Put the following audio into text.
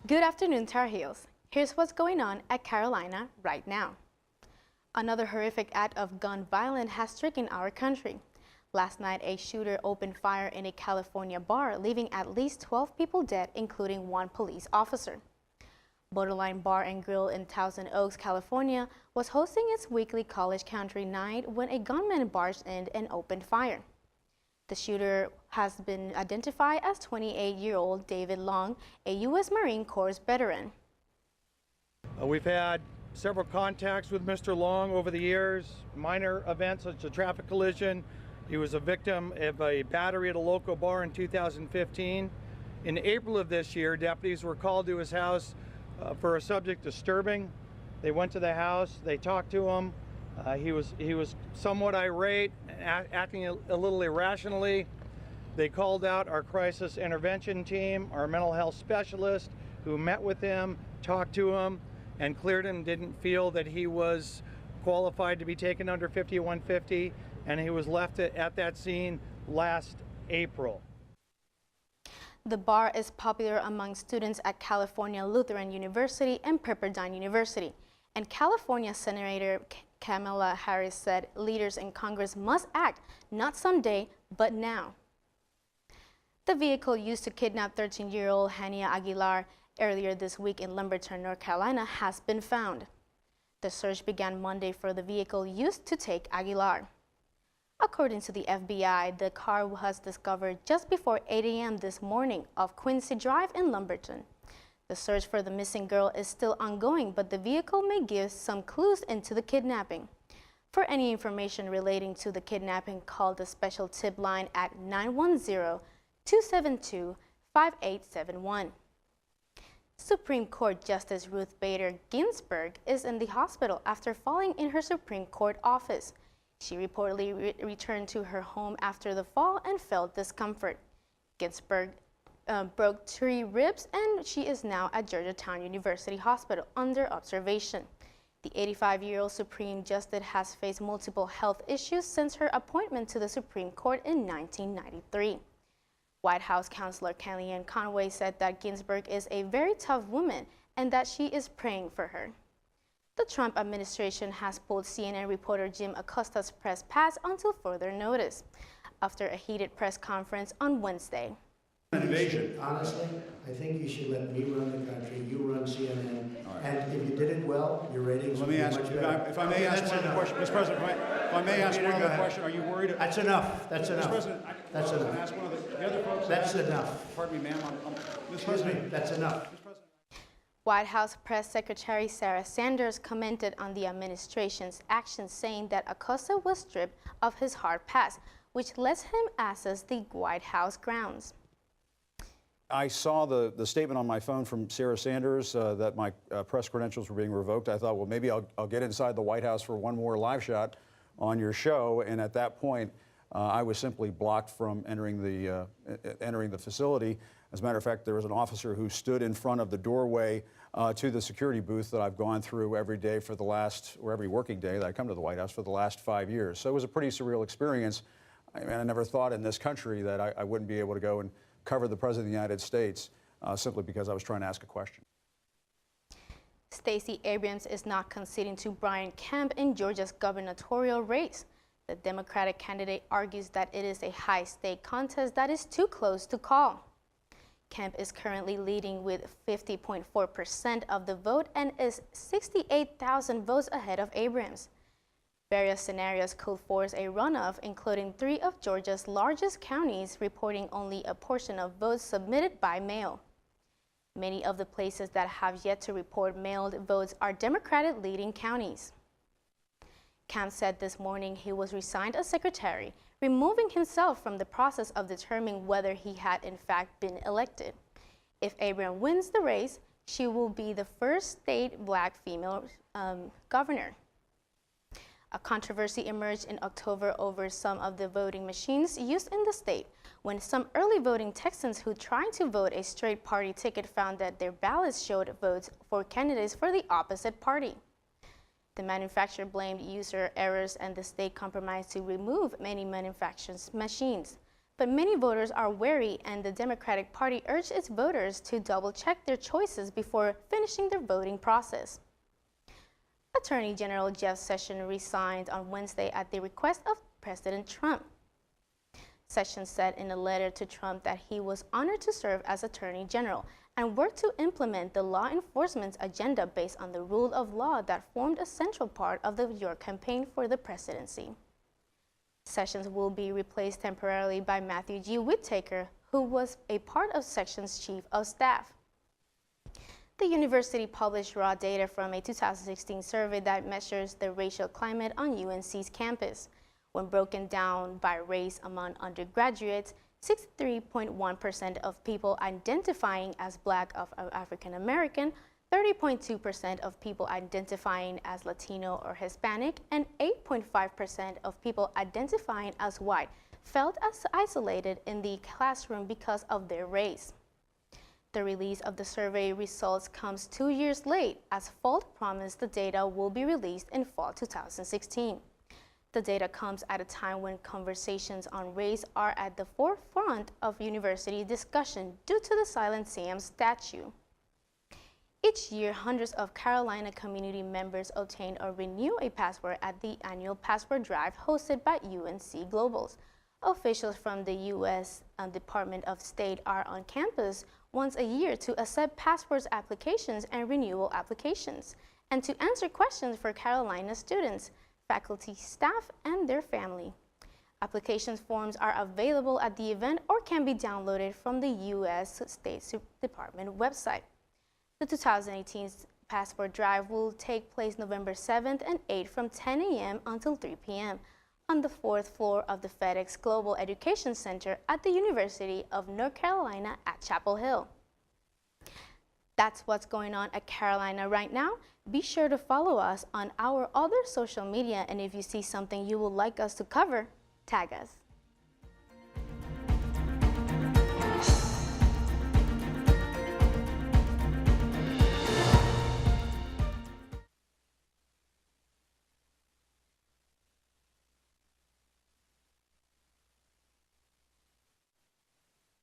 Good afternoon, Tar Heels. Here's what's going on at Carolina right now. Another horrific act of gun violence has stricken our country. Last night, a shooter opened fire in a California bar, leaving at least 12 people dead, including one police officer. Borderline Bar and Grill in Thousand Oaks, California, was hosting its weekly college country night when a gunman barged in and opened fire. The shooter has been identified as 28-year-old David Long, a U.S. Marine Corps veteran. We've had several contacts with Mr. Long over the years, minor events such as a traffic collision. He was a victim of a battery at a local bar in 2015. In April of this year, deputies were called to his house for a subject disturbing. They went to the house, they talked to him. He was somewhat irate, acting a little irrationally. They called out our crisis intervention team, our mental health specialist, who met with him, talked to him, and cleared him, didn't feel that he was qualified to be taken under 5150, and he was left at that scene last April. The bar is popular among students at California Lutheran University and Pepperdine University, and California Senator Kamala Harris said leaders in Congress must act not someday, but now. The vehicle used to kidnap 13-year-old Hania Aguilar earlier this week in Lumberton, North Carolina, has been found. The search began Monday for the vehicle used to take Aguilar. According to the FBI, the car was discovered just before 8 a.m. this morning off Quincy Drive in Lumberton. The search for the missing girl is still ongoing, but the vehicle may give some clues into the kidnapping. For any information relating to the kidnapping, call the special tip line at 910-272-5871. Supreme Court Justice Ruth Bader Ginsburg is in the hospital after falling in her Supreme Court office. She reportedly returned to her home after the fall and felt discomfort. Ginsburg broke 3 ribs and she is now at Georgetown University Hospital under observation. The 85-year-old Supreme Justice has faced multiple health issues since her appointment to the Supreme Court in 1993. White House Counselor Kellyanne Conway said that Ginsburg is a very tough woman and that she is praying for her. The Trump administration has pulled CNN reporter Jim Acosta's press pass until further notice after a heated press conference on Wednesday. Invasion. Honestly, I think you should let me run the country, you run CNN, right. And if you did it well, your ratings would be much better. If I may ask one other question, Mr. President, if I may ask one other question, are you worried? That's enough. That's enough. Mr. President, that's enough. Ask one of the other folks. That's enough. Pardon me, ma'am. Excuse me. That's enough. White House Press Secretary Sarah Sanders commented on the administration's actions, saying that Acosta was stripped of his hard pass, which lets him access the White House grounds. I saw the statement on my phone from Sarah Sanders that my press credentials were being revoked. I thought, well, maybe I'll get inside the White House for one more live shot on your show. And at that point, I was simply blocked from entering the facility. As a matter of fact, there was an officer who stood in front of the doorway to the security booth that I've gone through every day for the last, or every working day that I come to the White House for the last 5 years. So it was a pretty surreal experience. I mean, I never thought in this country that I wouldn't be able to go and cover the President of the United States simply because I was trying to ask a question. Stacey Abrams is not conceding to Brian Kemp in Georgia's gubernatorial race. The Democratic candidate argues that it is a high-stake contest that is too close to call. Kemp is currently leading with 50.4% of the vote and is 68,000 votes ahead of Abrams. Various scenarios could force a runoff, including 3 of Georgia's largest counties reporting only a portion of votes submitted by mail. Many of the places that have yet to report mailed votes are Democratic-leading counties. Kemp said this morning he was resigned as secretary, removing himself from the process of determining whether he had in fact been elected. If Abrams wins the race, she will be the first state black female governor. A controversy emerged in October over some of the voting machines used in the state when some early voting Texans who tried to vote a straight party ticket found that their ballots showed votes for candidates for the opposite party. The manufacturer blamed user errors and the state compromised to remove many manufacturers' machines. But many voters are wary, and the Democratic Party urged its voters to double-check their choices before finishing their voting process. Attorney General Jeff Sessions resigned on Wednesday at the request of President Trump. Sessions said in a letter to Trump that he was honored to serve as Attorney General and work to implement the law enforcement's agenda based on the rule of law that formed a central part of your campaign for the presidency. Sessions will be replaced temporarily by Matthew G. Whitaker, who was a part of Sessions' chief of staff. The university published raw data from a 2016 survey that measures the racial climate on UNC's campus. When broken down by race among undergraduates, 63.1% of people identifying as Black of African American, 30.2% of people identifying as Latino or Hispanic, and 8.5% of people identifying as white felt as isolated in the classroom because of their race. The release of the survey results comes 2 years late, as Folt promised the data will be released in fall 2016. The data comes at a time when conversations on race are at the forefront of university discussion due to the Silent Sam statue. Each year, hundreds of Carolina community members obtain or renew a passport at the annual passport drive hosted by UNC Globals. Officials from the U.S. Department of State are on campus once a year to accept passport applications and renewal applications, and to answer questions for Carolina students, faculty, staff, and their family. Application forms are available at the event or can be downloaded from the U.S. State Department website. The 2018 Passport Drive will take place November 7th and 8th from 10 a.m. until 3 p.m. on the 4th floor of the FedEx Global Education Center at the University of North Carolina at Chapel Hill. That's what's going on at Carolina right now. Be sure to follow us on our other social media, and if you see something you would like us to cover, tag us.